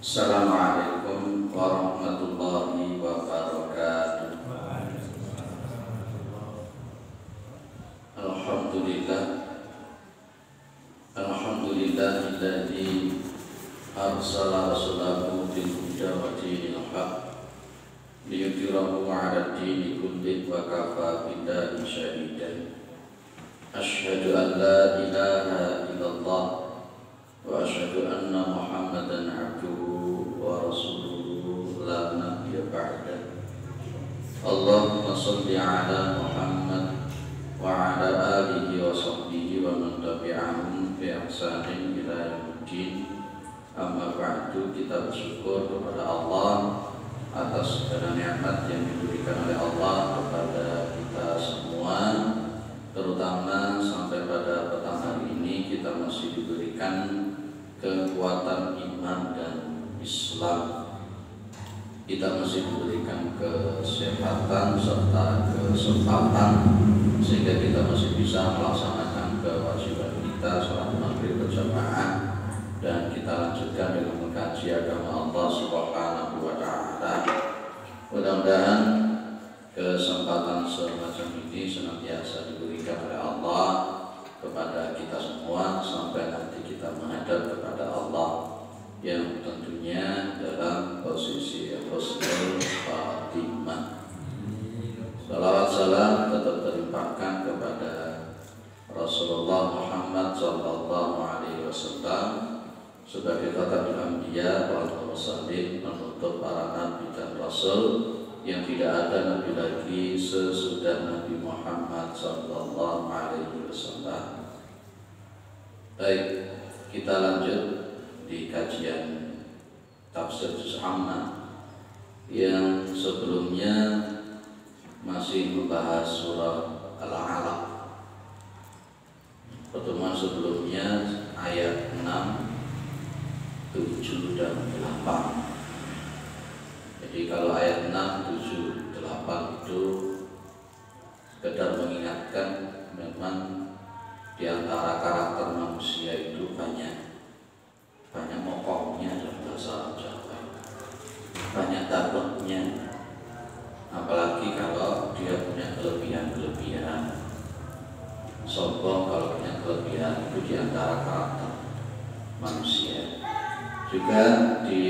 Assalamualaikum warahmatullahi wabarakatuh. Alhamdulillah, alhamdulillahilladzi arsala rasulahu bil huda wa dinil haq liyudhhirahu 'ala dini kullihi wa kafa billahi shahidan. Asyhadu an la ilaha illallah wa asyhadu anna Muhammadan abduhu wa rasuluhu la nabiyya ba'da. Allahumma shalli ala Muhammad wa ala alihi wa sahbihi wa man tabi'ahum bi ihsanin ila yaumiddin. Amma ba'du, kita bersyukur kepada Allah atas segala nikmat yang diberikan oleh Allah kepada kita semua, terutama sampai pada petang hari ini kita masih diberikan kekuatan iman dan Islam. Kita masih diberikan kesehatan serta kesempatan sehingga kita masih bisa melaksanakan kewajiban kita salat maghrib berjamaah, dan kita lanjutkan dengan mengkaji agama Allah Subhanahu wa taala. Mudah-mudahan kesempatan semacam ini senantiasa diberikan oleh Allah kepada kita semua sampai nanti kita menghadap kepada Allah yang tentunya dalam posisi husnul khatimah. Salawat salam tetap terlimpahkan kepada Rasulullah Muhammad sallallahu alaihi wasallam sebagai khatamul anbiya wal mursalin, penutup para nabi dan rasul yang tidak ada nabi lagi sesudah Nabi Muhammad sallallahu alaihi wasallam. Baik, kita lanjut di kajian tafsir juz amma yang sebelumnya masih membahas surah Al-Alaq. Pertemuan sebelumnya ayat 6, 7 dan 8. Jadi kalau ayat 6, 7, 8 itu sekedar mengingatkan memang di antara karakter manusia itu banyak mokongnya dalam bahasa Jawa, banyak takutnya, apalagi kalau dia punya kelebihan, sombong kalau punya kelebihan, itu di antara karakter manusia. Juga di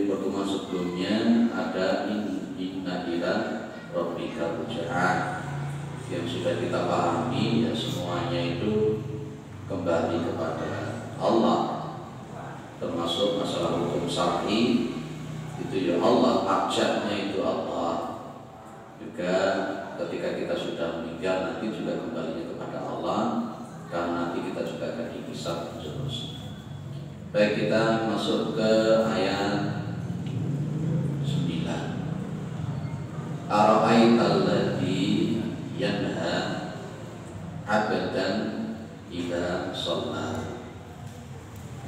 pertemuan sebelumnya ada inna ila rabbika ruja'an yang sudah kita pahami, ya semuanya itu kembali kepada Allah, termasuk masalah hukum syar'i itu ya Allah, ajaknya itu Allah. Juga ketika kita sudah meninggal nanti juga kembalinya kepada Allah, karena nanti kita juga akan dihisab terus. Baik, kita masuk ke ayat 9. Ara'aital ladzi yanha 'abdan idza shalla,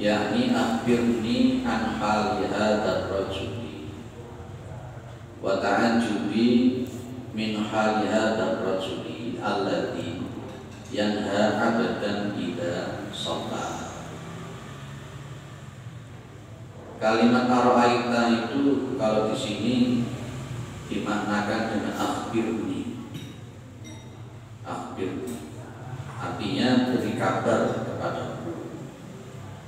yakni akhbirni an hali hadzal rajuli wa ta'ajjubi min hali hadzal rajuli alladzi yanha 'abdan idza shalla. Kalimat ara'aita itu kalau di sini dimaknakan dengan akhbirni. Artinya beri kabar kepadaku,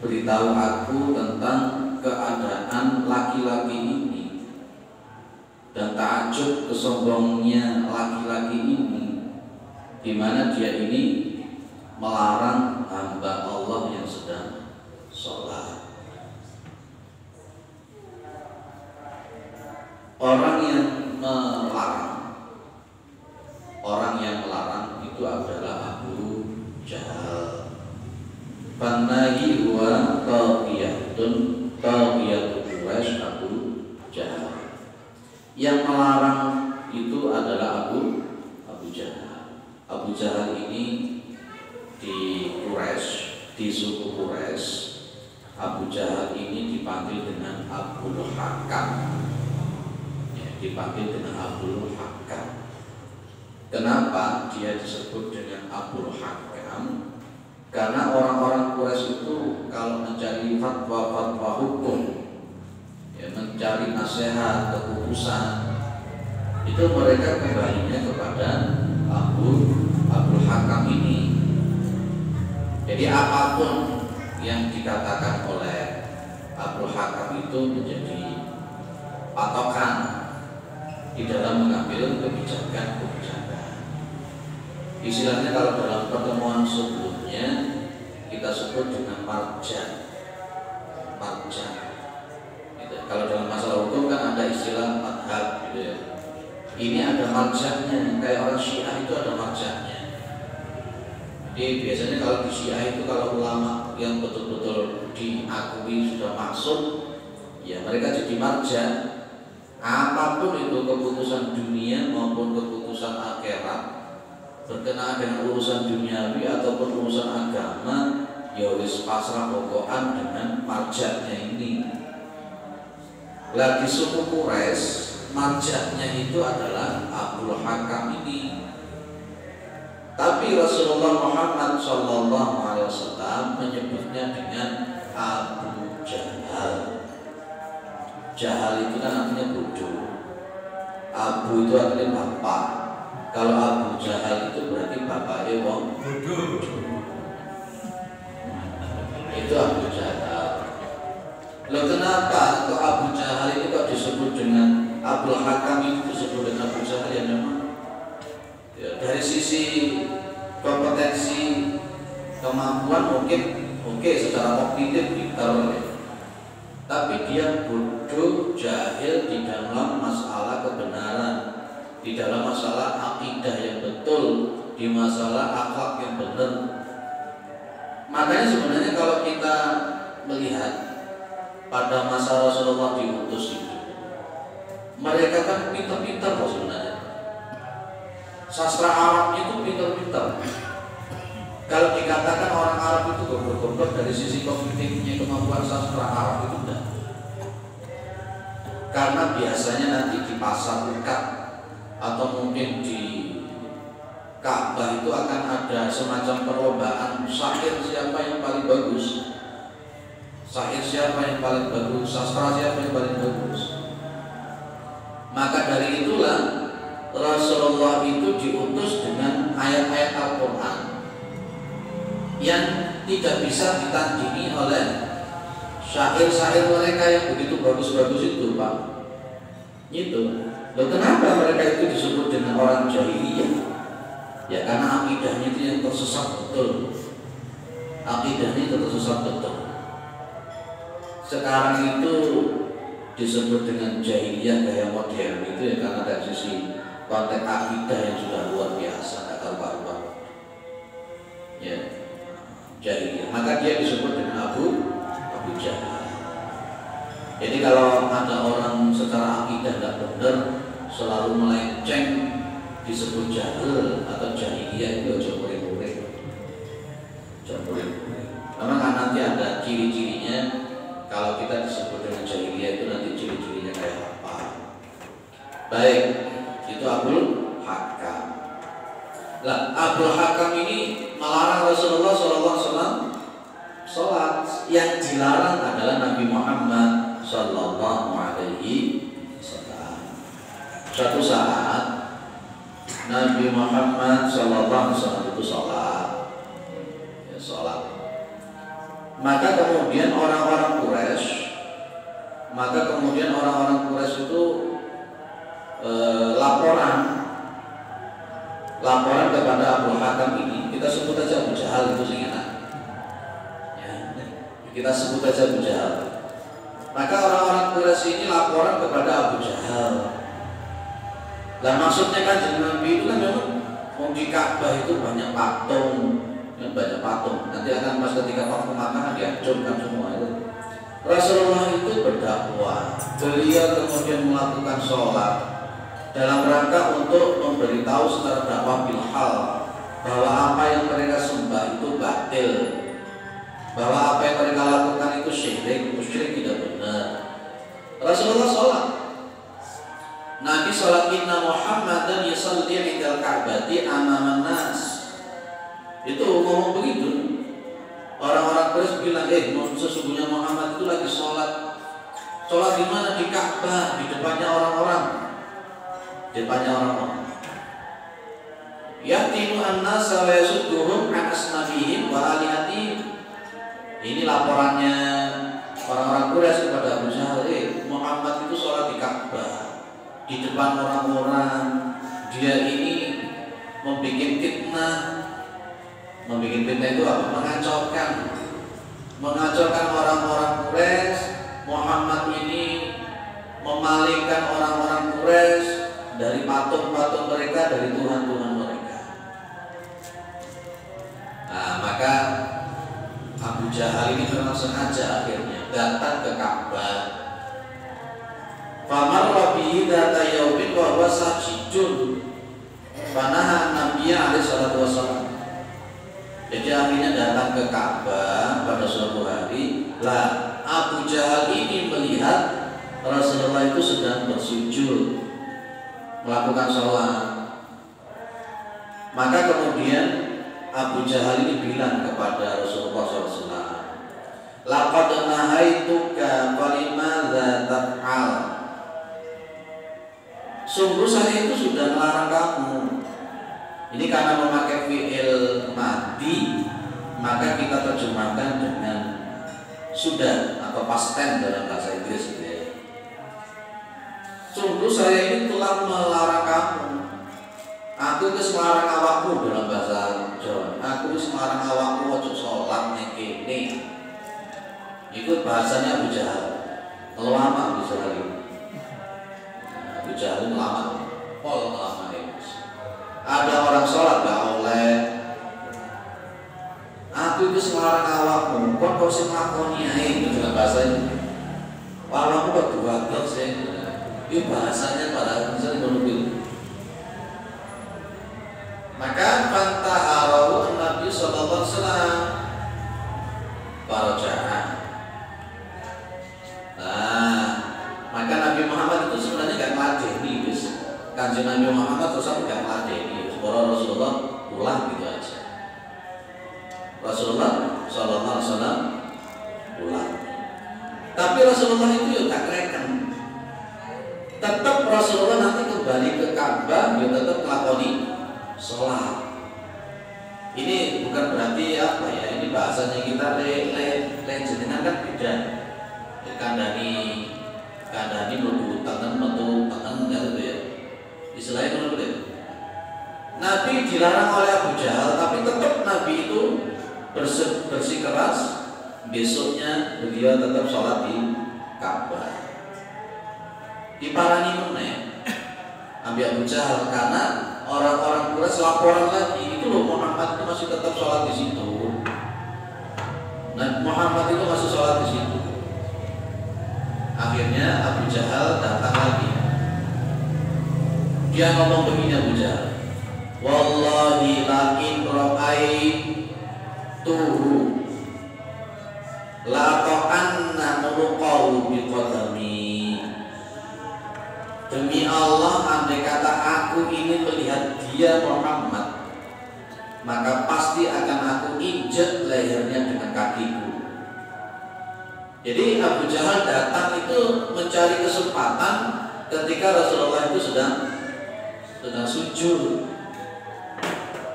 beritahu aku tentang keadaan laki-laki ini dan takjub kesombongnya laki-laki ini, di mana dia ini melarang hamba Allah yang sedang sholat. Orang yang melarang itu adalah Abu Jahal. Fanahi huwa taqiyatun Quraisy, Abu Jahal. Yang melarang itu adalah Abu Jahal. Abu Jahal ini di Quraisy, di suku Quraisy, Abu Jahal ini dipanggil dengan Abul Hakam. Dipanggil dengan Abul Hakam. Kenapa dia disebut dengan Abul Hakam? Karena orang-orang Quraisy itu kalau mencari fatwa-fatwa hukum nasihat, keputusan, itu mereka kembalinya kepada Abdul Hakam ini. Jadi apapun yang dikatakan oleh Abdul Hakam itu menjadi patokan di dalam mengambil kebijakan-kebijakan. Istilahnya kalau dalam pertemuan sebelumnya kita sebut dengan marjan. Gitu. Kalau dalam masalah hukum kan ada istilah madhab gitu ya. Ini ada marjannya, kayak orang Syiah itu ada marjannya. Jadi biasanya kalau di Syiah itu kalau ulama yang betul-betul diakui sudah maksud, ya mereka jadi marjan. Apapun itu keputusan dunia maupun keputusan akhirat berkenaan dengan urusan duniawi ataupun urusan agama, ya wis pasrah pokokan dengan marjannya ini. Lagi suku Quraisy, marjannya itu adalah Abdul Hakam ini. Tapi Rasulullah Muhammad SAW menyebutnya dengan Abu Jahal. Jahal itu kan artinya bodoh. Abu itu artinya bapak. Kalau Abu Jahal itu berarti bapaknya wong bodoh. Itu Abu Jahal. Loh kenapa kok Abu Jahal ini kok disebut dengan Abdul Hakam itu disebut dengan Abu Jahal? Ya memang ya, dari sisi kompetensi kemampuan mungkin oke, secara kognitif pintar, tapi dia bodoh, jahil di dalam masalah kebenaran, di dalam masalah akidah yang betul, di masalah akhlak yang benar. Makanya sebenarnya kalau kita melihat pada masa Rasulullah diutus itu, mereka kan pintar-pintar loh sebenarnya. Sastra Arabnya itu pintar-pintar. Kalau dikatakan orang Arab itu goblok-goblok dari sisi kognitifnya, kemampuan sastra Arab itu enggak. Karena biasanya nanti di pasar ikat atau mungkin di Ka'bah itu akan ada semacam perlombaan syair siapa yang paling bagus, syair siapa yang paling bagus, sastra siapa yang paling bagus. Maka dari itulah Rasulullah itu diutus dengan ayat-ayat Al-Quran yang tidak bisa ditandingi oleh syair-syair mereka yang begitu bagus-bagus itu, Pak. Itu. Loh, kenapa mereka itu disebut dengan orang jahiliyah? Ya karena akidahnya itu yang tersesat betul. Akidahnya itu tersesat betul. Sekarang itu disebut dengan jahiliyah gaya modern itu ya karena dari sisi konteks akidah yang sudah luar biasa, nggak karuan. Ya, jahiliyah. Maka dia disebut dengan Abu Jahal. Jadi kalau ada orang secara akidah nggak benar, selalu melenceng, disebut jahil atau jahiliyah, itu aja murid-murid. Memang kan nanti ada ciri-cirinya. Kalau kita disebut dengan jahiliyah itu nanti ciri-cirinya kayak apa? Baik, itu Abdul Hakam. Lah, Abdul Hakam ini melarang Rasulullah SAW sholat. Yang dilarang adalah Nabi Muhammad SAW. Suatu saat Nabi Muhammad SAW itu sholat. Ya, sholat. Maka kemudian orang-orang Quraisy itu laporan kepada Abdul Hakam ini. Kita sebut aja Abu Jahal itu sing enak. Ya, kita sebut aja Abu Jahal. Maka orang-orang Quraisy ini laporan kepada Abu Jahal. Lah maksudnya kan Nabi itu kan memang di Ka'bah itu banyak patung. Nanti akan pas ketika waktu makan dihancurkan semua itu. Rasulullah itu berdakwah, beliau kemudian melakukan sholat dalam rangka untuk memberitahu secara dakwah bil hal bahwa apa yang mereka sembah itu batil, bahwa apa yang mereka lakukan itu syirik, musyrik, tidak benar. Rasulullah sholat. Nabi sholat, inna Muhammadan yusalli indal Ka'bati amaman nas. Itu ngomong begitu. Orang-orang Quraisy bilang, sesungguhnya Muhammad itu lagi sholat Sholat di mana? Di Ka'bah, di depannya orang-orang. Di depannya orang-orang. Yatinu an-nasa wa yasudduhum an asnabihim wa alihatihim. Ini laporannya orang-orang Quraisy kepada Abu Jahal. Muhammad itu sholat di Ka'bah, di depan orang-orang. Dia ini membuat fitnah. Membuat fitnah itu apa? Mengacaukan orang-orang Quraisy. Muhammad ini memalingkan orang-orang Quraisy dari patung-patung mereka, dari Tuhan-Tuhan mereka. Nah, maka Abu Jahal ini memang sengaja akhirnya datang ke Ka'bah. Famarra bihi dzata yaumin wa huwa sajidun. Panaha Nabi alaihi salatu wasallam. Jadi akhirnya datang ke Ka'bah pada suatu hari. Lah, Abu Jahal ini melihat Rasulullah itu sedang bersujud, melakukan sholat. Maka kemudian Abu Jahal ini bilang kepada Rasulullah SAW, laqad nahaituka falimadza taf'al. Sungguh saya itu sudah melarang kamu. Ini karena memakai fi'il madhi, maka kita terjemahkan dengan sudah atau past tense dalam bahasa Inggris gitu ya. Sungguh saya ini telah melarang kamu. Aku itu melarang awakmu dalam bahasa Jawa. Aku itu melarang awakmu ojo sholat ini. Ikut bahasanya Abu Jahal. Lama Abu Jahal ini. Abu Jahal ini lama. Lama ini. Ada orang sholat gak oleh. Aku itu semarang awakmu, kok sing nglakoni ae itu dengan bahasa ini. Awakmu kok duwatel sing. Itu bahasanya pada misalnya menunggu. Maka fantaharahu Nabi sallallahu alaihi wasallam faraja'a. Nah, maka Nabi Muhammad itu sebenarnya gak ngeladeni guys. Kanjeng Nabi Muhammad terus gak ngeladeni. Supaya Rasulullah pulang gitu aja. Rasulullah Sallallahu Alaihi Wasallam pulang. Tapi Rasulullah itu ya tak reken. Tetap Rasulullah nanti kembali ke Ka'bah, ya tetap melakoni sholat. Ini bukan berarti apa ya? Ini bahasanya kita jenengan kan beda. Kandani menuju tangan, menuju tangan gitu ya. Istilahnya itu betul. Nabi dilarang oleh Abu Jahal, tapi tetap Nabi itu bersikeras besoknya beliau tetap sholat di Ka'bah. Diparani meneh Nabi Abu Jahal karena orang-orang Quraisy laporan lagi, itu loh Muhammad itu masih tetap sholat di situ. Nah, Muhammad itu masih sholat di situ. Akhirnya Abu Jahal datang lagi. Dia ngomong begini Abu Jahal, wallahi la in ra'aituhu la ta'anna muluqahu biqadami. Demi Allah, andai kata aku ini melihat dia Muhammad, maka pasti akan aku injek lehernya dengan kakiku. Jadi Abu Jahal datang itu mencari kesempatan ketika Rasulullah itu sedang sujud.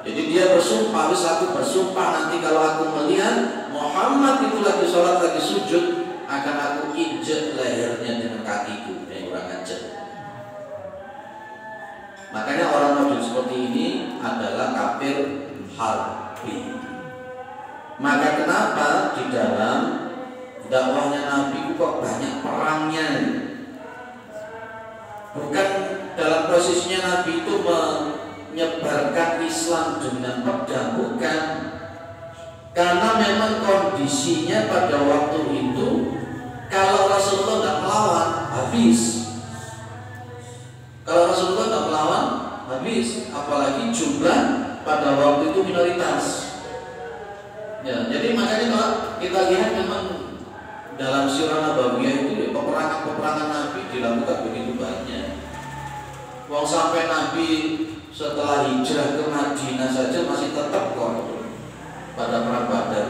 Jadi dia bersumpah, aku bersumpah nanti kalau aku melihat Muhammad itu lagi sholat, lagi sujud, akan aku injek lehernya dengan kakiku. Yang kurang ajar. Makanya orang model seperti ini adalah kafir harbi. Maka kenapa di dalam dakwahnya Nabi kok banyak perangnya? Bukan dalam posisinya Nabi itu menyebarkan Islam dengan pedang, bukan. Karena memang kondisinya pada waktu itu kalau Rasulullah tidak melawan, habis. Kalau Rasulullah tidak melawan, habis. Apalagi jumlah pada waktu itu minoritas. Ya, jadi makanya kalau kita lihat memang dalam Sirah Nabawiyah itu ya, peperangan Nabi dilakukan begitu banyak. Wong sampai Nabi setelah hijrah ke Madinah saja masih tetap kok pada perang Badar.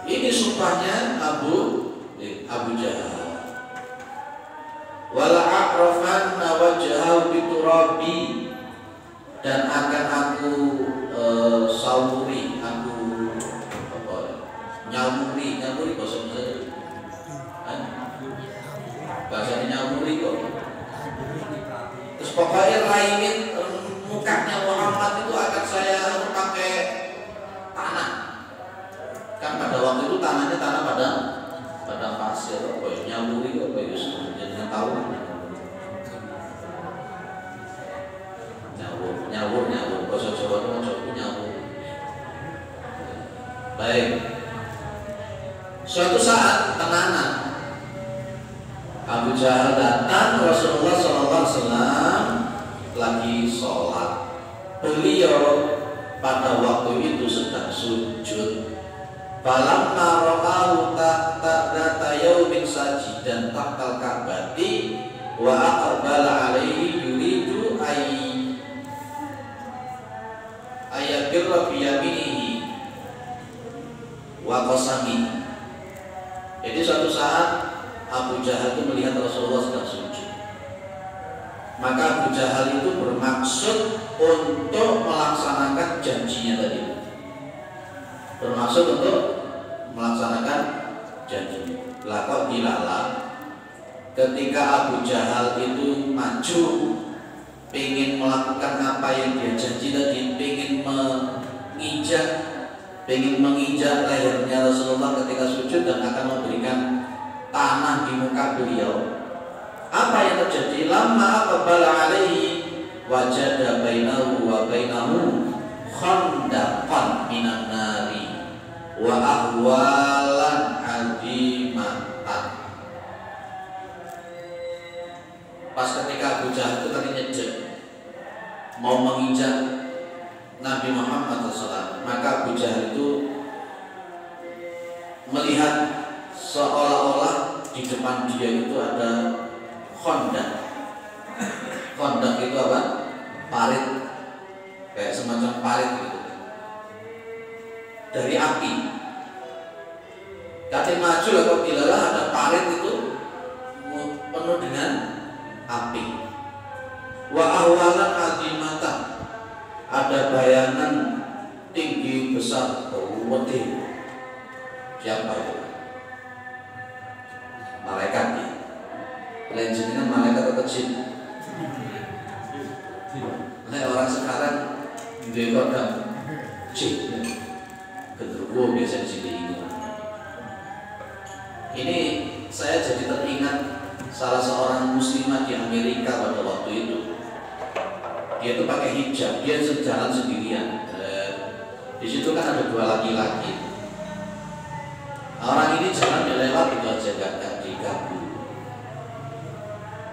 Ini sumpahnya Abu Abu Jahal. Wala a'rafanna wajhahu biturabi, dan akan aku sauri, aku nyamuri bahasa nyamuri kok. Terus pokoknya raingin mukanya Muhammad itu akan saya pakai tanah. Kan pada waktu itu tanahnya tanah pada pasir, kok nyamuri kok Yusuf jadi tahu. Nyawur bahasa Jawa itu nyawur. Baik. Suatu saat tenanan Abu Jahal datang, Rasulullah SAW lagi sholat. Beliau pada waktu itu sedang sujud. Falamma ra'ahu tahta yaumin sajidan tahtal ka'bati wa aqbala alaihi yuridu ayabirra biyaminihi wa qasami. Jadi suatu saat Abu Jahal itu melihat Rasulullah sedang sujud. Maka Abu Jahal itu bermaksud untuk melaksanakan janjinya tadi. Bermaksud untuk melaksanakan janjinya. Lah kok dilala ketika Abu Jahal itu maju pengen melakukan apa yang dia janji tadi, pengen menginjak lehernya Rasulullah ketika sujud dan akan memberikan tanah di muka beliau. Apa yang terjadi? Lamma aqbala alaihi wajada bainahu wa bainahu khandaqan minan nari wa ahwalan azimatan. Pas ketika Abu Jahal itu tadi nyejek mau menginjak Nabi Muhammad SAW, maka Abu Jahal itu melihat seolah-olah di depan dia itu ada khandaq. Khandaq itu apa? Parit, kayak semacam parit gitu dari api. Kati maju lah kok dilalah ada parit itu penuh dengan api. Wa ahwalan azimatan, ada bayangan tinggi besar berwedi. Siapa itu? Malaikat nih. Lenjinnya malaikat atau jin? Nah orang sekarang di kodam jin, genderuwo biasa di sini ini. Ini saya jadi teringat salah seorang muslimah di Amerika pada waktu itu. Dia itu pakai hijab, dia jalan sendirian. Di situ kan ada dua laki-laki. Orang ini jalan lewat itu aja gak diganggu.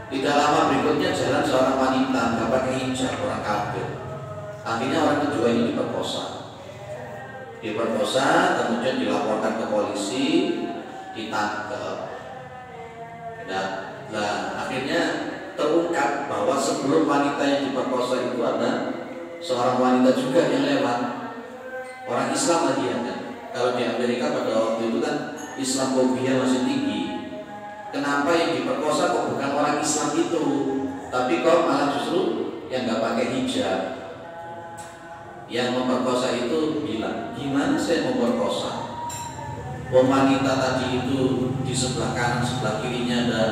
Tidak lama berikutnya jalan seorang wanita nggak pakai hijab, orang kafir. Akhirnya orang kedua ini diperkosa, kemudian dilaporkan ke polisi, ditangkap. Nah, akhirnya terungkap bahwa sebelum wanita yang diperkosa itu ada seorang wanita juga yang lewat. Orang Islam lagi ya kan. Kalau di Amerika pada waktu itu kan Islamophobia masih tinggi. Kenapa yang diperkosa kok bukan orang Islam itu, tapi kok malah justru yang nggak pakai hijab? Yang memperkosa itu bilang, gimana saya memperkosa? Wanita tadi itu di sebelah kanan, sebelah kirinya ada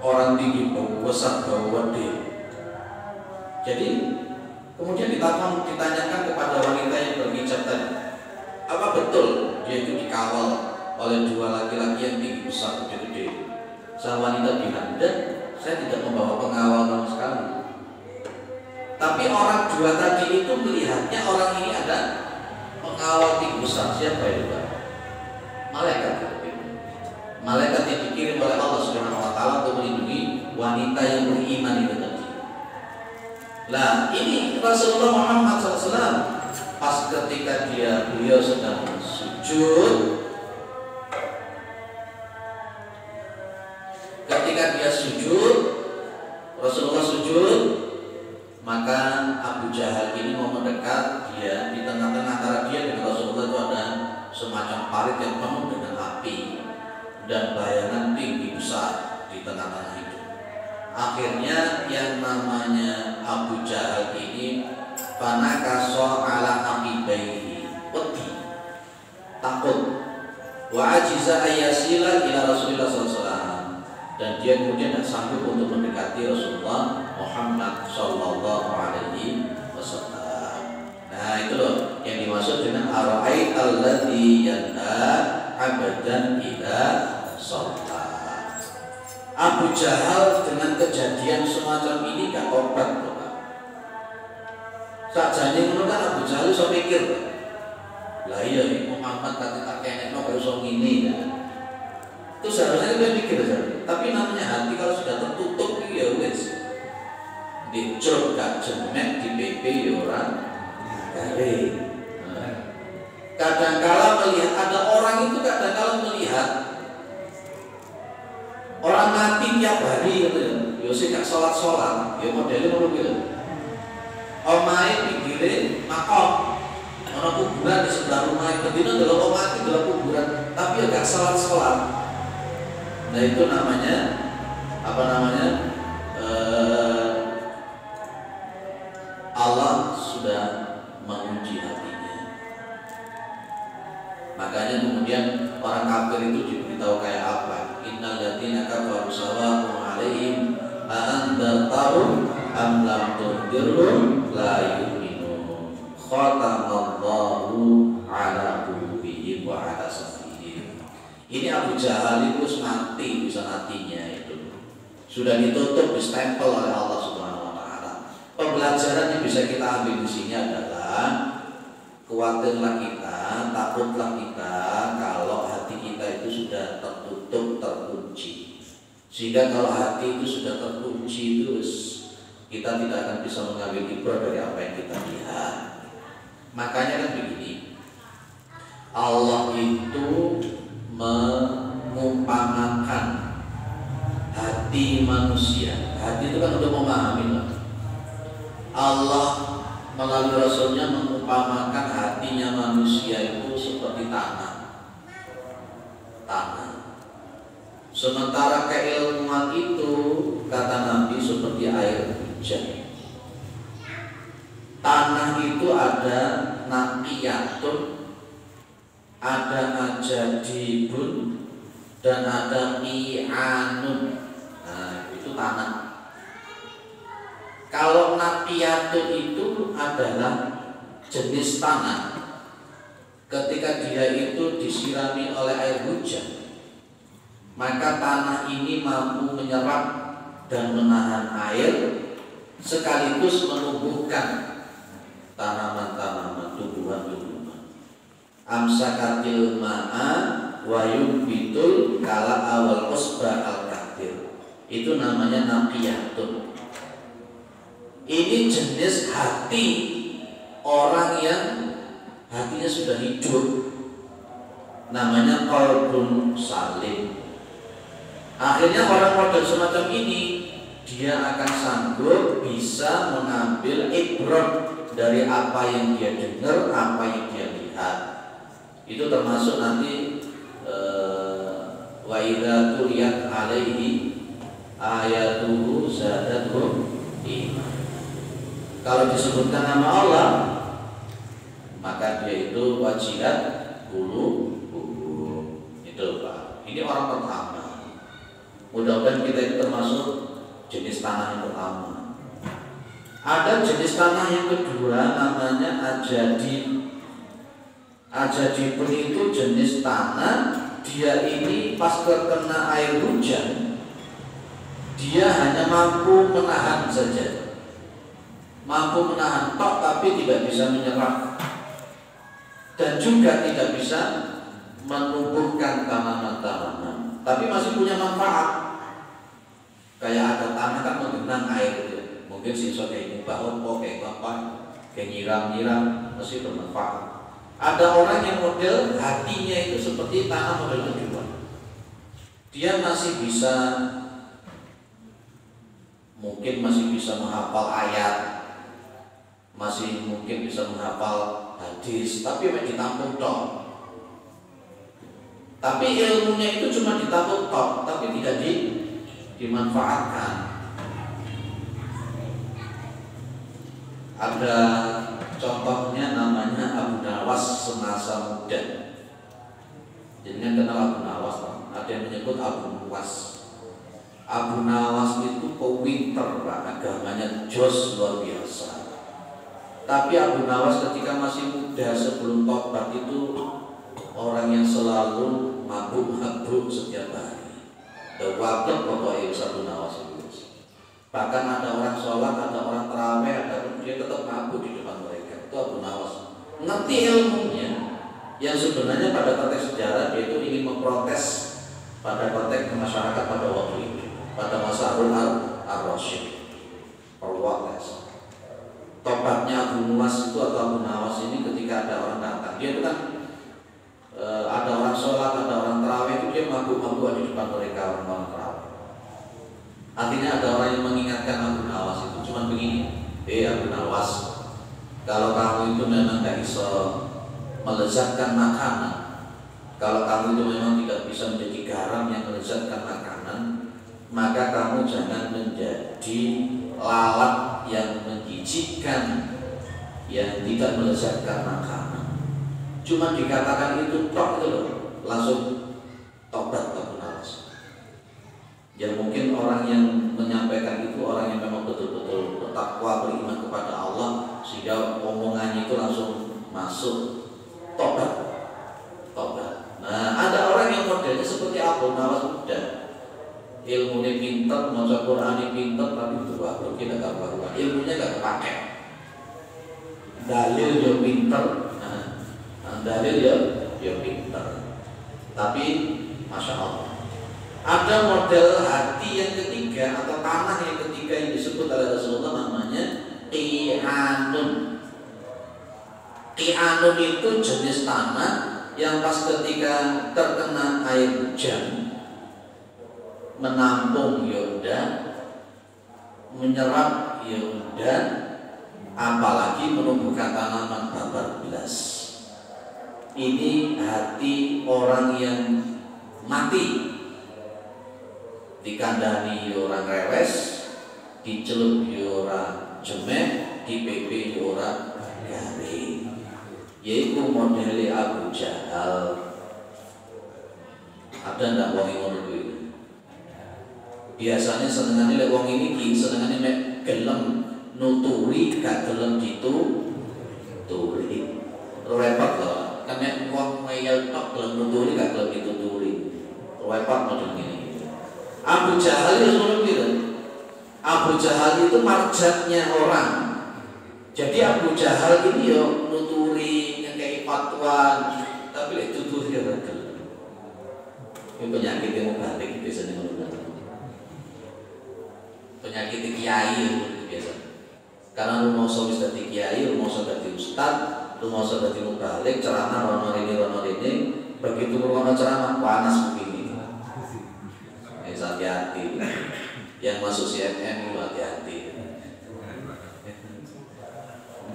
orang tinggi, bau besar, bau gede. Jadi kemudian ditanyakan kepada wanita yang berhijab tadi, apa betul dia itu dikawal oleh dua laki-laki yang tinggi besar gede-gede? Sang wanita bilang, dan saya tidak membawa pengawal sama sekali. Tapi orang dua tadi itu melihatnya orang ini ada pengawal tinggi besar. Siapa itu? Malaikat. Malaikat yang dikirim oleh Allah Subhanahu Wa Taala untuk melindungi wanita yang beriman itu tadi. Lah ini Rasulullah Muhammad SAW pas ketika beliau sedang sujud. Ketika dia sujud, Rasulullah sujud, maka Abu Jahal ini mau mendekat dia. Di tengah-tengah antara dia dengan Rasulullah itu ada semacam parit yang penuh dengan api. dan bayangan tinggi besar di tengah-tengah hidup. Akhirnya yang namanya Abu Jahal ini fanakaso ala aqibaihi, wedi, takut, wa ajiza ayyasila ila Rasulillah SAW, dan dia kemudian tidak sanggup untuk mendekati Rasulullah Muhammad Sallallahu Alaihi Wasallam. Nah itu loh yang dimaksud dengan ara'ait alladzi yanha abadan ila sholat. Abu Jahal dengan kejadian semacam ini gak obat loh Pak. Sakjane ngono kan Abu Jahal iso mikir. Lah iya Muhammad tak kenekno kaya iso ngene ya. Itu seharusnya dia mikir saja. Tapi namanya hati kalau sudah tertutup ya wis. Dicruk gak jemek di PP ya orang garing. Kadangkala melihat ada orang itu kadangkala melihat orang mati tiap hari gitu ya. Yo sing gak salat-salat, ya modele ngono kuwi lho. Omahe pinggire makom. Ana kuburan di sebelah rumah, bedino delok wong mati delok kuburan, tapi ya gak salat-salat. Nah itu namanya apa namanya? Allah sudah menguji hatinya. Makanya kemudian orang kafir itu diberitahu kayak apa? Innal ladzina kafaru sawa'un 'alaihim a anzartahum am lam tunzirhum la yu'minun. Khatamallahu 'ala qulubihim wa 'ala sam'ihim. Ini Abu Jahal itu mati bisa hatinya itu. Sudah ditutup, distempel oleh Allah Subhanahu wa taala. Pembelajaran yang bisa kita ambil di sini adalah khawatirlah kita, takutlah kita kalau hati kita itu sudah tertutup, terkunci. Sehingga kalau hati itu sudah terkunci terus, kita tidak akan bisa mengambil ibrah dari apa yang kita lihat. Makanya kan begini, Allah itu mengumpamakan hati manusia. Hati itu kan untuk memahami. Allah melalui Rasulnya mengumpamakan hatinya manusia itu seperti tanah. Sementara keilmuan itu kata Nabi seperti air hujan. Tanah itu ada naqiyatun, ada najadibun, dan ada mi'anun. Nah itu tanah. Kalau naqiyatun itu adalah jenis tanah. Ketika dia itu disirami oleh air hujan, maka tanah ini mampu menyerap dan menahan air, sekaligus menumbuhkan tanaman-tanaman, tumbuhan-tumbuhan. Amsakatil ma'a wa yumbitul kala awal usba al-kathir. Itu namanya naqiyatun. Ini jenis hati orang yang hatinya sudah hidup, namanya qalbun salim. Akhirnya orang model semacam ini dia akan sanggup bisa mengambil ibrah dari apa yang dia dengar, apa yang dia lihat. Itu termasuk nanti wa idza tuliyat alaihi ayatuhu zadatuhum iman. Kalau disebutkan nama Allah, maka dia itu wajilat qulubuhum. Itu Pak. Ini orang pertama. Mudah-mudahan kita itu termasuk jenis tanah yang pertama. Ada jenis tanah yang kedua namanya ajadib. Ajadib itu jenis tanah, dia ini pas terkena air hujan, dia hanya mampu menahan saja. Mampu menahan tok tapi tidak bisa menyerap, dan juga tidak bisa menumbuhkan tanaman-tanaman, tapi masih punya manfaat. Kayak ada tanah kan menggenang air itu, mungkin sisa kayak ngubah opo, kayak apa, kayak nyiram-nyiram, masih bermanfaat. Ada orang yang model hatinya itu seperti tanah model kedua, dia masih bisa, mungkin masih bisa menghafal ayat, masih mungkin bisa menghafal hadis, tapi memang ditampung dong. Tapi ilmunya itu cuma ditampung tok, tapi tidak dimanfaatkan. Ada contohnya namanya Abu Nawas semasa muda. Jadi kan kenal Abu Nawas, ada yang menyebut Abu Nuwas. Abu Nawas itu pinter Pak, agamanya jos luar biasa. Tapi Abu Nawas ketika masih muda sebelum tobat itu orang yang selalu mabuk-mabuk setiap hari. Wabuk pokoknya Abu Nawas itu. Bahkan ada orang sholat, ada orang terawih, ada dia tetap mabuk di depan mereka. Itu Abu Nawas. Ngerti ilmunya, yang sebenarnya pada konteks sejarah dia itu ingin memprotes pada konteks masyarakat pada waktu itu, pada masa Harun ar-Rasyid. Protes. Tobatnya Abu Nuwas itu atau Abu Nawas ini ketika ada orang datang, dia itu kan ada orang sholat, ada orang terawih itu dia mabuk-mabuk di depan mereka orang terawih. Artinya ada orang yang mengingatkan Abu Nawas itu cuma begini, Abu Nawas, kalau kamu itu memang tidak bisa melezatkan makanan, kalau kamu itu memang tidak bisa menjadi garam yang melezatkan makanan, maka kamu jangan menjadi lalat yang menjijikkan, yang tidak melezatkan makanan. Cuma dikatakan itu tok itu loh, langsung tobat Abu Nawas. Ya mungkin orang yang menyampaikan itu orang yang memang betul-betul bertakwa, beriman kepada Allah, sehingga omongannya itu langsung masuk tobat. Nah, ada orang yang modelnya seperti Abu Nawas muda, ilmunya pinter, maca Qur'annya pinter, tapi itu baru kita gak karuan, ilmunya gak kepake. Dalil dia pinter, dalil dia pinter, tapi masya Allah. Ada model hati yang ketiga atau tanah yang ketiga yang disebut oleh Rasulullah, namanya qi'anun. Qi'anun itu jenis tanah yang pas ketika terkena air hujan menampung yaudah, menyerap yaudah, apalagi menumbuhkan tanaman babar belas. Ini hati orang yang mati, dikandani orang rewes, dicelup orang jemek, dipepe orang garing. Yaitu modeli Abu Jahal. Ada ndak wong ngono kuwi? Biasanya senengane lek wong ini senengane mek gelem nuturi, gak gelem dituturi. Repot loh. Kan nek wong ngeyel tok gelem nuturi, gak gelem dituturi. Repot model ngene. Abu Jahal itu ngono kuwi. Abu Jahal itu marjatnya orang. Jadi Abu Jahal ini yo nuturi, ngekei fatwa, tapi lek tuturi ora gelem. Ini penyakit yang balik biasanya ngono. Penyakit kiai itu biasa. Karena rumoso wis dadi kiai, rumoso dadi ustaz, rumoso dadi mubalik, ceramah rono ini, begitu rono ceramah panas begini. Hati-hati. Yang masuk CNN itu hati-hati.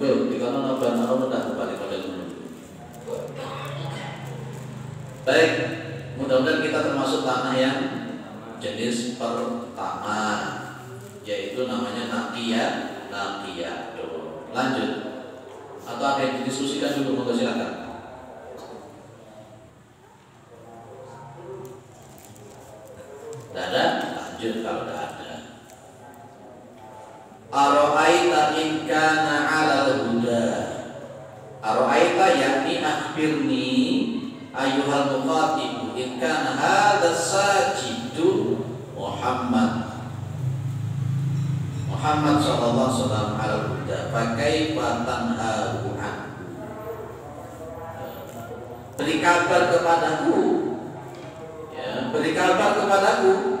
Belum, di kanan apa udah balik model dulu. Baik, mudah-mudahan kita termasuk tanah yang jenis pertama, yaitu namanya naqiyah. Lanjut. Atau ada yang didiskusikan dulu, monggo silakan. Tidak ada, lanjut kalau tidak ada. Ara'aita in kana 'alal huda. Ara'aita yakni akhbirni ayyuhal muqatib in kana hadha sajidu Muhammad sallallahu alaihi wasallam 'alal huda fa kaifa tanhahu anhu. Beri kabar kepadaku, ya, beri kabar kepadaku,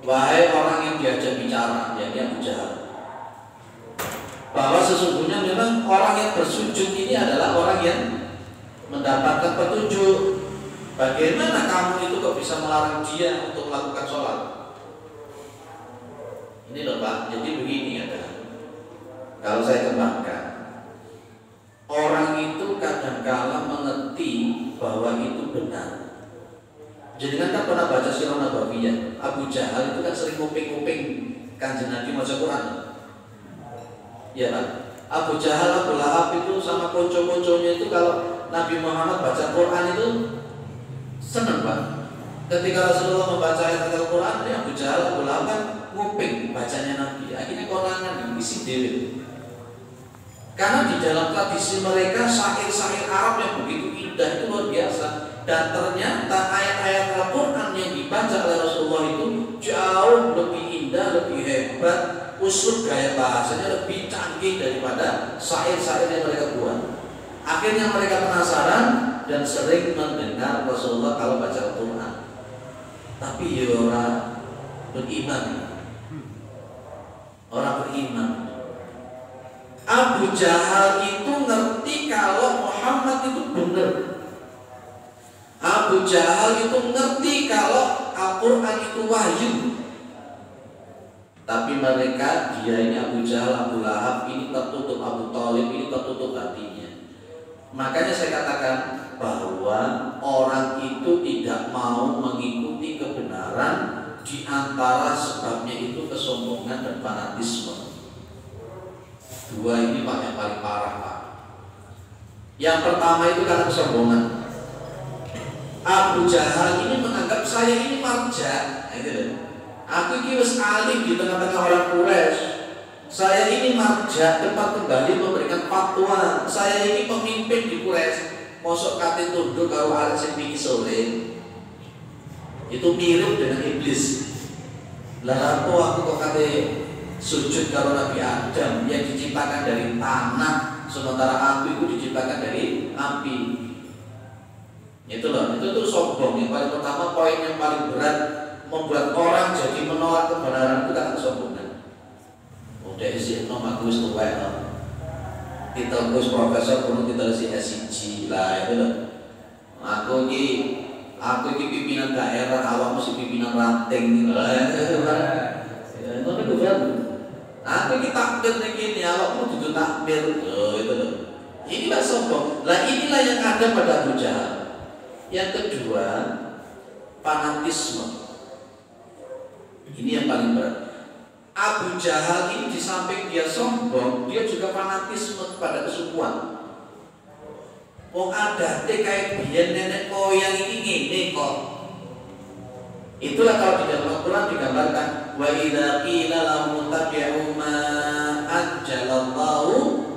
wahai orang yang diajak bicara, yakni Abu Jahal, bahwa sesungguhnya memang orang yang bersujud ini adalah orang yang mendapatkan petunjuk. Bagaimana kamu itu kok bisa melarang dia untuk melakukan sholat? Ini loh Pak, jadi begini ya. Kalau saya kembangkan, orang itu kadang-kala mengerti bahwa itu Jenengan kan pernah baca Sirah Nabawiyah. Abu Jahal itu kan sering nguping-nguping Kanjeng Nabi maca Quran. Ya kan? Abu Jahal, Abu Lahab itu sama konco-konconya itu kalau Nabi Muhammad baca Quran itu senang Pak. Ketika Rasulullah membaca ayat Al-Quran, ya Abu Jahal, Abu Lahab kan nguping bacanya Nabi. Akhirnya konangan isi dewi. Karena di dalam tradisi mereka syair-syair Arab yang begitu indah itu luar biasa. Dan ternyata ayat-ayat Al-Quran yang dibaca oleh Rasulullah itu jauh lebih indah, lebih hebat, usul gaya bahasanya lebih canggih daripada syair-syair yang mereka buat. Akhirnya mereka penasaran dan sering mendengar Rasulullah kalau baca Al-Quran. Tapi ya orang beriman. Orang beriman. Abu Jahal itu ngerti kalau Muhammad itu benar. Abu Jahal itu ngerti kalau Al-Quran itu wahyu. Tapi mereka, dia ini Abu Jahal, Abu Lahab, ini tertutup, Abu Thalib ini tertutup hatinya. Makanya saya katakan bahwa orang itu tidak mau mengikuti kebenaran, di antara sebabnya itu kesombongan dan fanatisme. Dua ini Pak yang paling parah Pak. Yang pertama itu karena kesombongan. Abu Jahal ini menganggap saya ini marja, aku ini wis alim di tengah-tengah orang Quraisy. Saya ini marja, tempat kembali memberikan fatwa. Saya ini pemimpin di Quraisy. Mosok kate tunduk karo arek sing pingi sore. Itu mirip dengan iblis. Lah aku kok kate sujud karo Nabi Adam yang diciptakan dari tanah, sementara aku itu diciptakan dari api. Itu loh, itu tuh sombong. Yang paling pertama, poin yang paling berat membuat orang jadi menolak kebenaran itu kan kesombongan. Udah isi nom aku wis tuwek loh. Kita wis profesor kudu kita si S1 lah itu loh. Aku iki pimpinan daerah, awak mesti pimpinan ranting. Itu kan aku iki takbir ning kene, awakmu dudu takbir. Oh itu loh. Inilah sombong. Lah inilah yang ada pada Abu Jahal. Yang kedua, fanatisme. Ini yang paling berat. Abu Jahal ini di samping dia sombong, dia juga fanatisme kepada kesukuan. Wong adate kayak biyen nenek moyang ini ngene kok. Itulah kalau di dalam Al-Quran digambarkan wa idza qila lahum tabi'u ma anjalallahu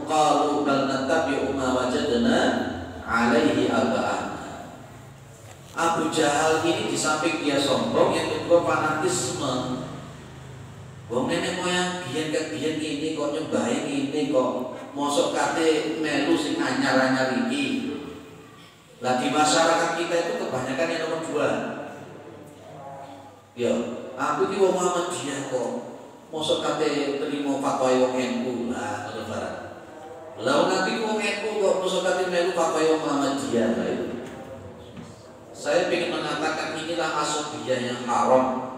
qalu bal nattabi'u ma wajadna 'alaihi aba'ana. Abu Jahal ini di samping dia sombong, yang kedua fanatisme. Wong nenek moyang biyen ini kok nyembahi ini kok mosok kate melu sing anyar-anyar iki. Lah di masyarakat kita itu kebanyakan yang nomor dua. Ya, aku iki wong Muhammadiyah kok mosok kate terima fatwa wong NU lah ngono barang. Lah wong aku wong NU kok mosok kate melu fatwa wong Muhammadiyah lah itu. Saya ingin mengatakan inilah asobiyah yang haram.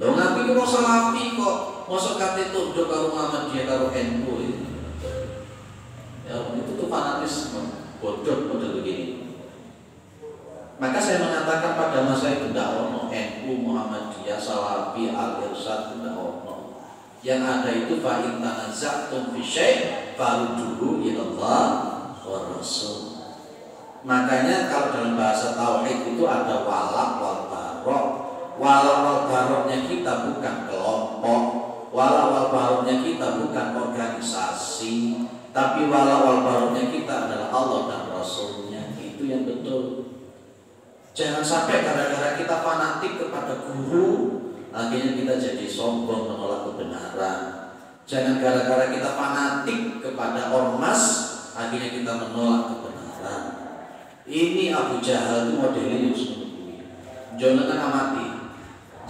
Loh ngaku ini mau salafi kok, mosok kate tunduk karo Muhammadiyah karo NU itu. Ya itu tuh fanatisme, bodoh model begini. Maka saya mengatakan pada masa itu tidak ono NU, Muhammadiyah, Salafi, Al-Irsyad tidak ono. Yang ada itu fa in tanaza'tum fi syai' farudduhu ilallah wa rasul. Makanya kalau dalam bahasa tauhid itu ada wala wal barok. Wala wal baroknya kita bukan kelompok, wala wal baroknya kita bukan organisasi, tapi wala wal baroknya kita adalah Allah dan Rasulnya. Itu yang betul. Jangan sampai gara-gara kita fanatik kepada guru, akhirnya kita jadi sombong menolak kebenaran. Jangan gara-gara kita fanatik kepada ormas, akhirnya kita menolak kebenaran. Ini Abu Jahal itu modelnya seperti jangan amati.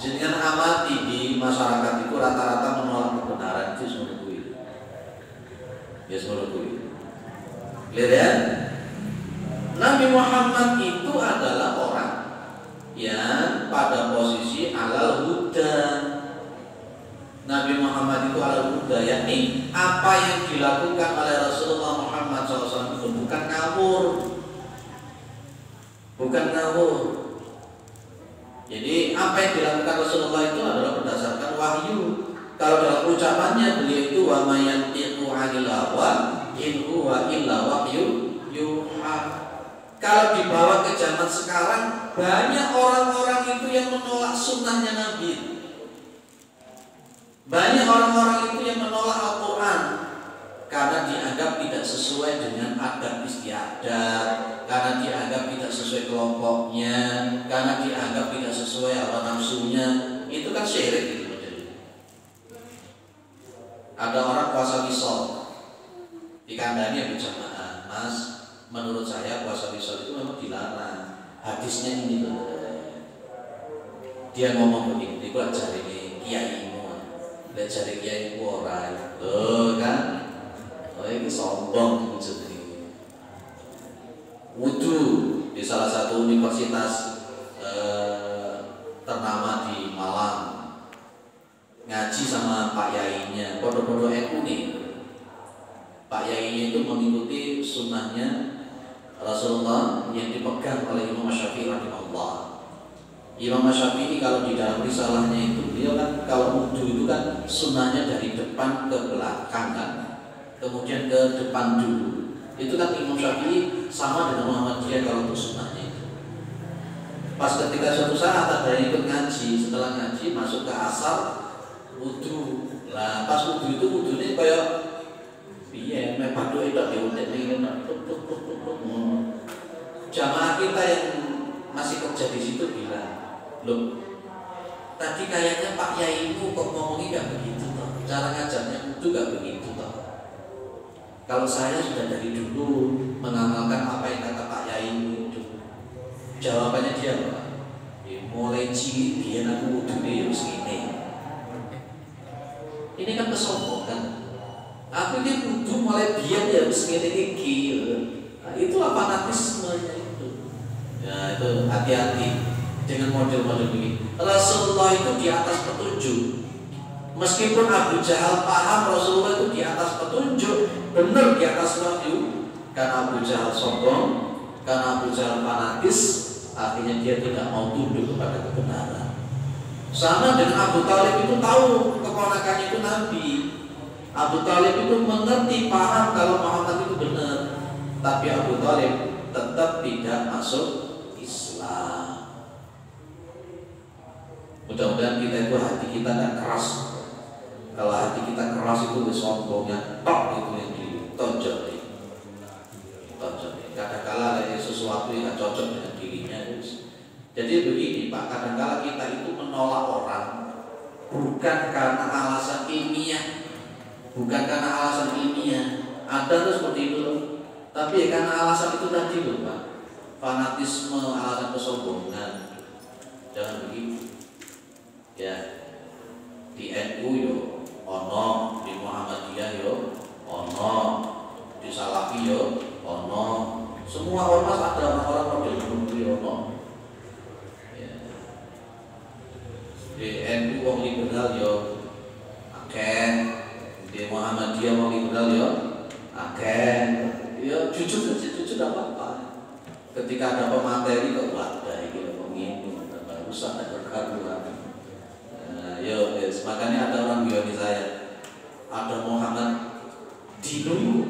Jangan amati di masyarakat itu rata-rata menolak kebenaran itu seperti itu. Ya seperti itu. Lihat, Nabi Muhammad itu adalah orang yang pada posisi alal huda. Nabi Muhammad itu alal huda, yakni apa yang dilakukan oleh Rasulullah Muhammad SAW itu bukan ngawur. Bukan ngawur. huwa illa wahyu yuha. Kalau dibawa ke zaman sekarang, banyak orang-orang itu yang menolak sunnahnya Nabi. Banyak orang-orang itu yang menolak Al-Quran karena dianggap tidak sesuai dengan adat istiadat, karena dianggap tidak sesuai kelompoknya, karena dianggap tidak sesuai hawa nafsunya. Itu kan syirik gitu. Ada orang puasa wisol dikandani yang berjamaah, Mas, menurut saya puasa wisol itu memang dilarang. Hadisnya ini loh. Dia ngomong begini, itu ajar ini kiaimu, ajar kiaimu orang, kan? Oh ini sombong jadi. Wudu di salah satu universitas ternama di Malang, ngaji sama Pak Yainya, podo-podo NU nih. Pak Yainya itu mengikuti sunnahnya Rasulullah yang dipegang oleh Imam Syafi'i rahimahullah. Imam Syafi'i kalau di dalam risalahnya itu, dia kan kalau wudu itu kan sunnahnya dari depan ke belakang kan, kemudian ke depan dulu. Itu kan Imam Syafi'i sama dengan Muhammadiyah kalau untuk sunnahnya itu. Pas ketika suatu saat ada yang ikut ngaji, setelah ngaji masuk ke asar wudu. Lah pas wudu itu wudunya kayak piye mek padu itu diutek ngene. Jamaah kita yang masih kerja di situ bilang, "Loh, tadi kayaknya Pak Yaimu kok ngomongnya enggak begitu toh. Cara ngajarnya wudu enggak begitu toh." Kalau saya sudah dari dulu mengamalkan apa yang kata Pak Yaimu itu. Jawabannya dia Pak, mulai cilik dia aku wudu dia harus gini. Ini kan kesombongan. Aku ini wudu mulai biar dia harus gini. Nah, itulah fanatismenya itu. Ya itu hati-hati dengan model-model begini. Rasulullah itu di atas petunjuk. Meskipun Abu Jahal paham Rasulullah itu di atas petunjuk, benar di atas wahyu, karena Abu Jahal sombong, karena Abu Jahal fanatis, akhirnya dia tidak mau tunduk kepada kebenaran. Sama dengan Abu Talib itu tahu keponakannya itu Nabi. Abu Talib itu mengerti, paham kalau Muhammad itu benar, tapi Abu Talib tetap tidak masuk Islam. Mudah-mudahan kita itu hati kita tidak keras. Kalau hati kita keras itu sombongnya tok itu yang ditonjol. Kadang-kala ada sesuatu yang tidak cocok dengan dirinya. Jadi begini Pak, kadang-kala kita itu menolak orang bukan karena alasan ilmiah, bukan karena alasan ilmiah. Ada tuh seperti itu loh. Tapi karena alasan itu tadi loh Pak, fanatisme, alasan kesombongan. Jangan begitu. Ya, di NU yo ono, di Muhammadiyah yo ono, di Salafi yo ono. Semua ormas ada orang-orang model yo ono. Di NU wong liberal yo akeh, di Muhammadiyah wong liberal yo akeh. Ya jujur saja, jujur tidak apa-apa. Ketika ada pemateri kok wadah iki kok ngene, tambah rusak ada karuan. Yo, makanya ada orang bilang saya, ada Muhammad Dinu,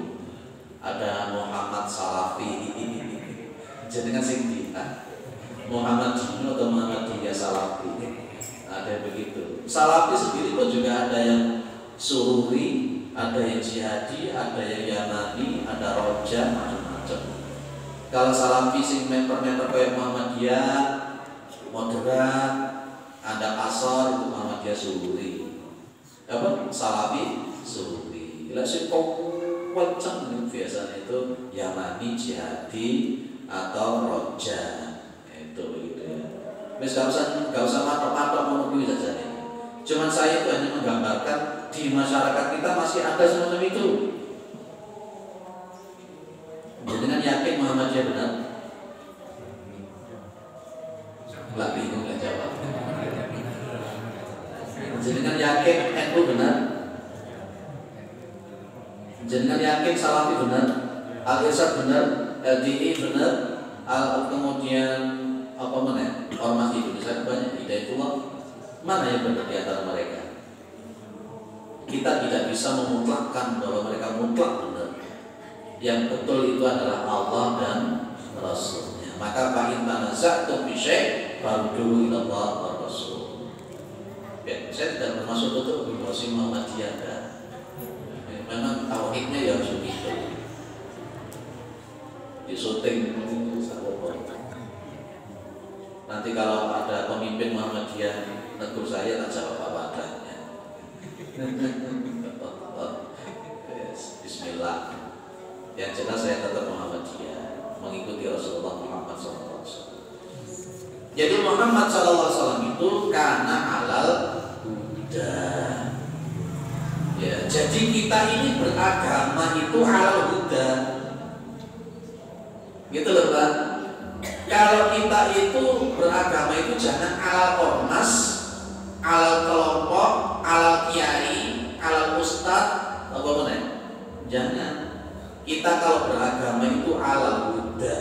ada Muhammad Salafi. Jadi kan sing Muhammad Dinu atau Muhammadiyah Salafi. Ada begitu. Salafi sendiri pun juga ada yang Sururi, ada yang Jihadi, ada yang Yamani, ada Roja, macam-macam. Kalau Salafi sing member-member kayak Muhammadiyah moderat, ada Asor itu Muhammadiyah Sururi. Apa? Salafi Sururi. Bila sing kencang biasanya itu Yamani, Jihadi atau Roja. Itu begitu ya. Mas gak usah matok-matok menunggu saja nih. Cuman saya itu hanya menggambarkan di masyarakat kita masih ada semacam itu. Jangan yakin Muhammadiyah benar. Nggak bingung nggak jawab. Jangan yakin NU benar. Jangan yakin Salafi benar, Al-Irsyad benar, LDI benar, kemudian apa mana? Ormas Indonesia banyak Hidayatullah. Mana yang benar di antara mereka? Kita tidak bisa memutlakkan bahwa mereka mutlak benar. Yang betul itu adalah Allah dan Rasulnya. Maka fa'in tanaza'tum fi syai' farudduhu ila Allah wa Rasul. Ya, saya tidak bermaksud untuk mempromosi Muhammadiyah. Memang tauhidnya ya harus begitu. Di syuting nanti kalau ada pemimpin Muhammadiyah tegur saya, tak jawab apa adanya. Bismillah. Yang jelas saya tetap Muhammadiyah, mengikuti Rasulullah Muhammad SAW. Jadi Muhammad SAW itu karena halal huda. Ya, jadi kita ini beragama itu halal huda. Gitu loh Pak. Kalau kita itu beragama itu jangan alal ormas, alal kelompok, alal kiai, alal ustadz, apa mana? Jangan. Kita kalau beragama itu alal huda.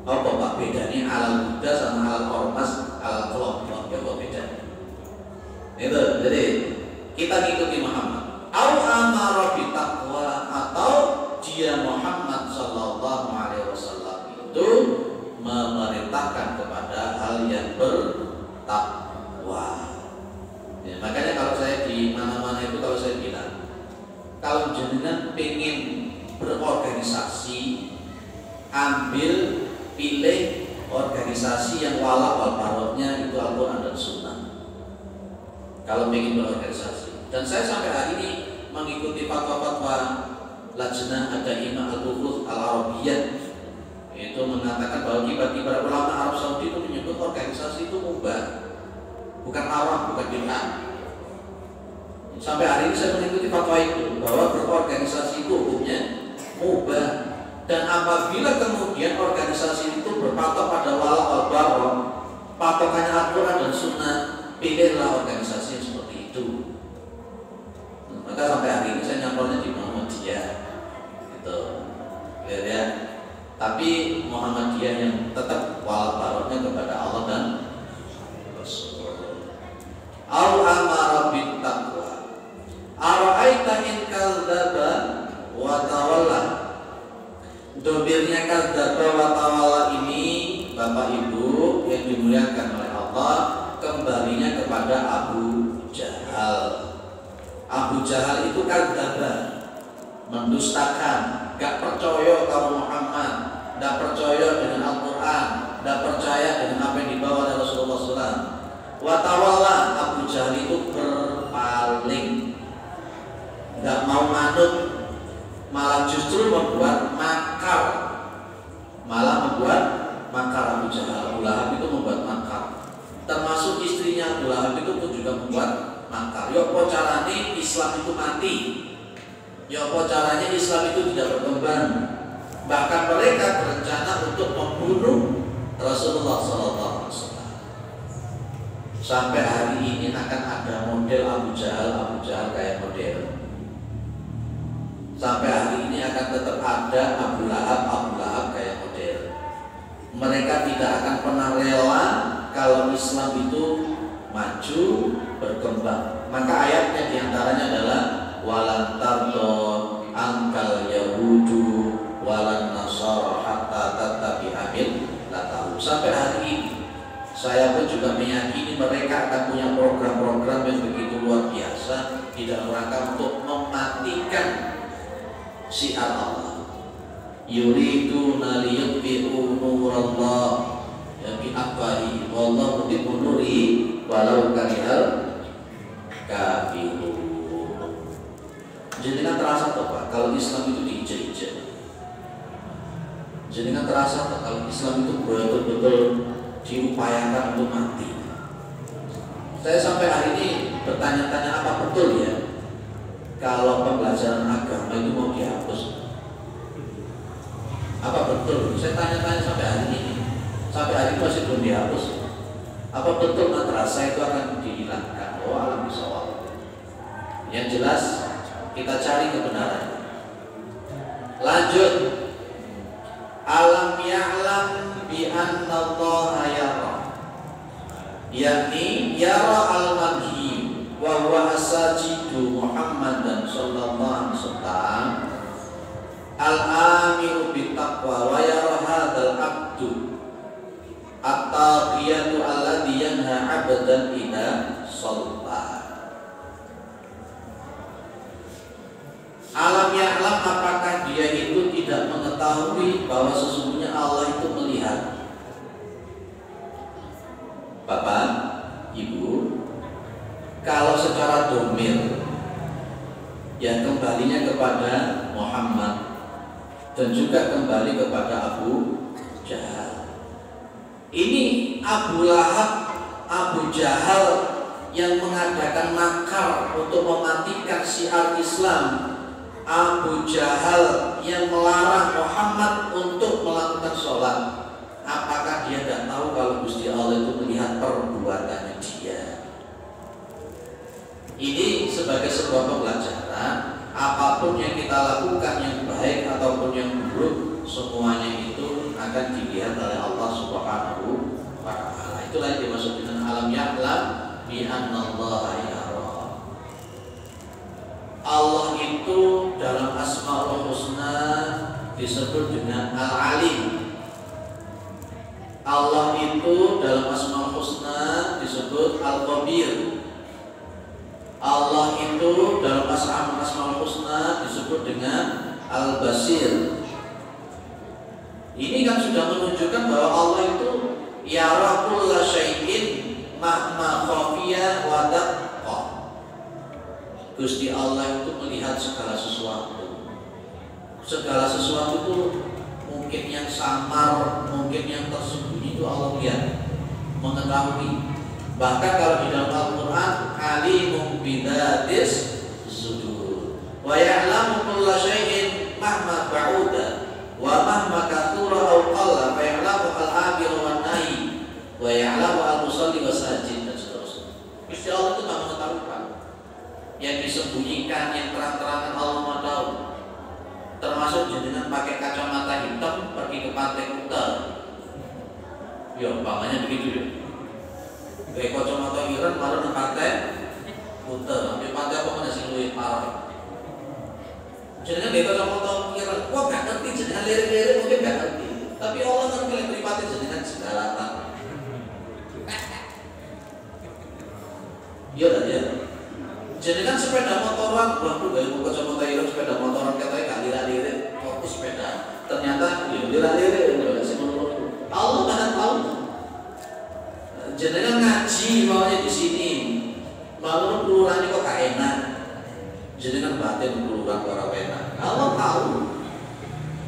Apa Pak bedanya alal huda sama alal ormas, alal kelompok? Ya apa bedanya? Itu. Jadi kita ngikuti Muhammad. Au amara bi taqwa, atau dia Muhammad sallallahu alaihi wasallam itu memerintahkan kepada hal yang bertakwa. Ya, makanya kalau saya di mana-mana itu kalau saya bilang, kalau jenengan pengen berorganisasi, ambil pilih organisasi yang wala wal baroknya itu Al-Quran dan Sunnah. Kalau pengen berorganisasi, dan saya sampai hari ini mengikuti fatwa-fatwa Lajnah Ad-Daimah Al-Buhuth Al-Arabiyyah, itu mengatakan bahwa kibar-kibar ulama Arab Saudi itu menyebut organisasi itu mubah, bukan haram, bukan bid'ah. Sampai hari ini saya mengikuti fatwa itu bahwa berorganisasi itu hukumnya mubah. Dan apabila kemudian organisasi itu berpatok pada wala wal barok, patokannya Al-Quran dan Sunnah, pilihlah organisasi yang seperti itu. Maka sampai hari ini saya nyampernya di Muhammadiyah gitu. Ya. Tapi Muhammadiyah yang tetap wala baroknya kepada Allah dan Rasul. Au amara bit taqwa. Ara'aita in kadzdzaba wa tawalla. Dobirnya kadzdzaba wa tawalla ini Bapak Ibu yang dimuliakan oleh Allah, kembalinya kepada Abu Jahal. Abu Jahal itu kadzdzaba, mendustakan, gak percaya kamu Muhammad, gak percaya dengan Al-Quran, gak percaya dengan apa yang dibawa oleh Rasulullah SAW. Wa tawalla, Abu Jahal itu berpaling, gak mau manut, malah justru membuat makar. Abu Jahal. Abu Lahab itu membuat makar, termasuk istrinya Abu Lahab itu pun juga membuat makar. Ya apa caranya Islam itu mati, ya apa caranya Islam itu tidak berkembang. Bahkan mereka berencana untuk membunuh Rasulullah SAW. Sampai hari ini akan ada model Abu Jahal kayak model. Sampai hari ini akan tetap ada Abu Lahab kayak model. Mereka tidak akan pernah rela kalau Islam itu maju, berkembang. Maka ayatnya diantaranya adalah walan tardo angkal yahudu walan nasara hatta tattabi'a millatahu. Sampai hari ini saya pun juga meyakini mereka akan punya program-program yang begitu luar biasa di dalam rangka untuk mematikan syiar Allah. Yuriduna liyutfi'u nurallah bi afwahi wallahu mutimmu nurihi walau karihal kafirun. Jadi kan terasa toh Pak, kalau Islam itu diinjak-injak. Jadi kan terasa toh kalau Islam itu betul-betul diupayakan untuk mati. Saya sampai hari ini bertanya-tanya apa betul ya kalau pembelajaran agama itu mau dihapus. Apa betul? Saya tanya-tanya sampai hari ini. Sampai hari ini masih belum dihapus. Apa betul madrasah itu akan dihilangkan? Oh alam bisawab. Yang jelas kita cari kebenaran. Lanjut. Alam ya'lam bi anna Allah yara. Yakni yara al-madhi wa huwa asajidu Muhammadan sallallahu alaihi wasallam al-amiru bittaqwa wa yara hadzal abdu at-taqiyatu alladhi yanha 'abdan idza shalla. Alam ya'lam, apakah dia itu tidak mengetahui bahwa sesungguhnya Allah itu melihat? Bapak, Ibu, kalau secara domir yang kembalinya kepada Muhammad dan juga kembali kepada Abu Jahal. Ini Abu Lahab, Abu Jahal yang mengadakan makar untuk mematikan syiar Islam. Abu Jahal yang melarang Muhammad untuk melakukan sholat. Apakah dia tidak tahu kalau Gusti Allah itu melihat perbuatannya dia? Ini sebagai sebuah pembelajaran. Apapun yang kita lakukan, yang baik ataupun yang buruk, semuanya itu akan dilihat oleh Allah Subhanahu wa Ta'ala. Itulah yang dimaksud dengan alam ya'lam bi annallaha yara. Allah itu dalam Asmaul Husna disebut dengan Al-Alim. Allah itu dalam Asmaul Husna disebut Al-Khabir. Allah itu dalam Asmaul Husna disebut dengan Al-Basir. Ini kan sudah menunjukkan bahwa Allah itu yara kulla syai'in mahma khafiya wa daqqa. Gusti Allah itu melihat segala sesuatu. Segala sesuatu itu mungkin yang samar, mungkin yang tersembunyi, itu Allah lihat, mengetahui. Bahkan kalau di dalam Al-Quran, alimum bidzatis sudur wa ya'lamu kulla syai'in mahma ba'uda wa mahma kathura aw qalla fa ya'lamu al-amir wan nahi wa ya'lamu al-musalli was-sajid, dan seterusnya. Gusti Allah itu tak mengetahui, Pak. Yang disembunyikan, yang terang-terangan Allah Maha tahu. Termasuk jenengan pakai kacamata hitam pergi ke pantai Kuta. Ya, umpamanya begitu ya. Kayak kacamata ireng baru ke pantai Kuta. Sampai pantai apa mana sih luwih parah. Jenengan kayak kacamata ireng, kok gak ngerti jenengan lirik-lirik mungkin gak ngerti. Tapi Allah ngerti yang beripati jenengan segalatan. Iya tak ya? Jenengan sepeda motoran, waktu dari buka kacamata ireng sepeda motoran katanya gak lirik-lirik, fokus sepeda. Ternyata ya lirik-lirik udah sih menurut Allah kan tahu. Jenengan ngaji maunya di sini, malu kelurahan kok gak enak. Jenengan batin kelurahan orang enak. Allah tahu,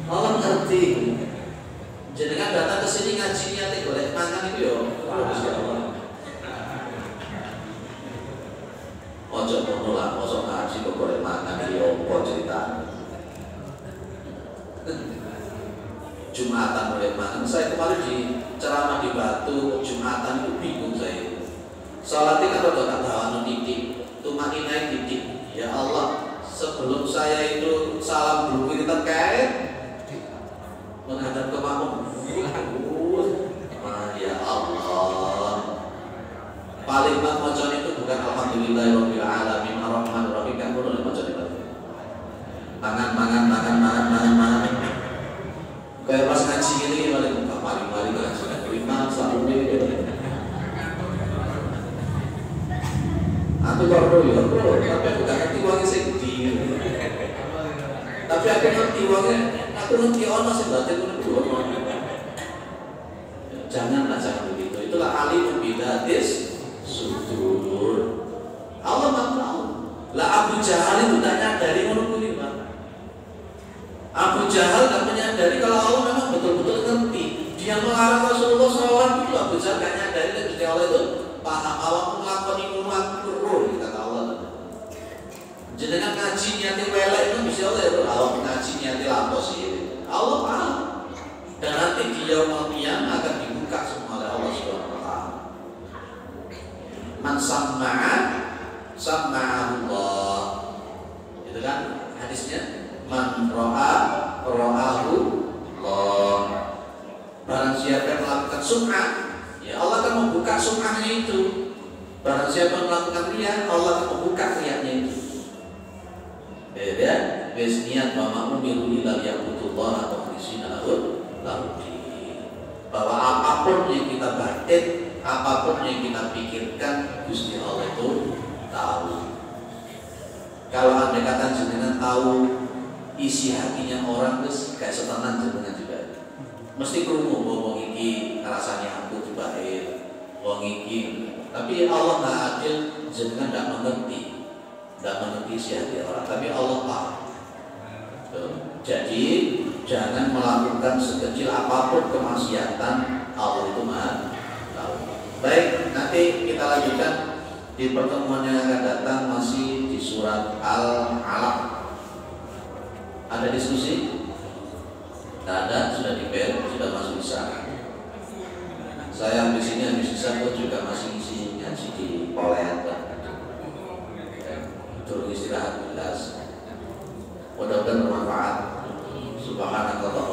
Allah ngerti. Jenengan datang ke sini ngaji niatnya boleh makan itu ya. Ojo ngono lah, mosok ngaji kok boleh makan iki opo ceritane. Jumatan boleh makan. Saya kemarin di ceramah di Batu, Jumatan itu bingung saya. Salatnya kan rada kadawan titik, tumaninai titik. Ya Allah, sebelum saya itu salam dulu kita terkait menghadap ke makmum. Ya Allah. Paling macam itu bukan alhamdulillahirabbil alamin arrahmanir rahim, kan boleh macam itu. Mangan. Kayak pas ngaji ini paling buka mari ngaji. Imam sabune gitu. Aku baru ya, bro, tapi aku gak ngerti uangnya sedih. Tapi aku ngerti uangnya, aku ngerti ono sih batin itu. Jangan begitu. Itulah alim bidatis sudur. Allah tahu. Lah Abu Jahal itu tak nyadari ngono kuwi, Pak. Abu Jahal tak menyadari kalau Allah memang betul-betul ngerti. Dia melarang Rasulullah SAW itu Abu Jahal tak nyadari dan Gusti Allah itu paham awak nglakoni umur kata Allah. Jenengan ngaji niate welek itu Gusti Allah itu awak ngaji niate lapo sih. Allah paham. Dan nanti di yaumul qiyamah akan dibuka semua oleh Allah Subhanahu wa taala. Man sama'ahu Allah. Itu kan hadisnya, man ra'ahu Allah. Barang siapa yang melakukan sum'ah, ya Allah akan membuka sum'ahnya itu. Barang siapa yang melakukan riya, Allah akan membuka riyanya itu. Beda, wis niat wa ma'umiru illa liya'budu wa mukhlisina lahud-din. Bahwa apapun yang kita batin, apapun yang kita pikirkan, Gusti Allah itu tahu. Kalau andai kata jenengan tahu isi hatinya orang, terus kayak setenan jenengan juga. Mesti krungu wong iki rasanya aku dibae, wong iki. Tapi Allah nggak adil, jenengan nggak mengerti isi hati orang. Tapi Allah tahu. Jadi jangan melakukan sekecil apapun kemaksiatan, Allah itu Maha tahu. Baik, nanti kita lanjutkan di pertemuan yang akan datang, masih di surat Al-Alaq. Ada diskusi? Tidak ada, sudah di-bel, sudah masuk Isya. Saya habis ini habis Isya pun juga masih isi ngaji di Polean. Turun istirahat jelas. Mudah-mudahan bermanfaat. Subhanallah.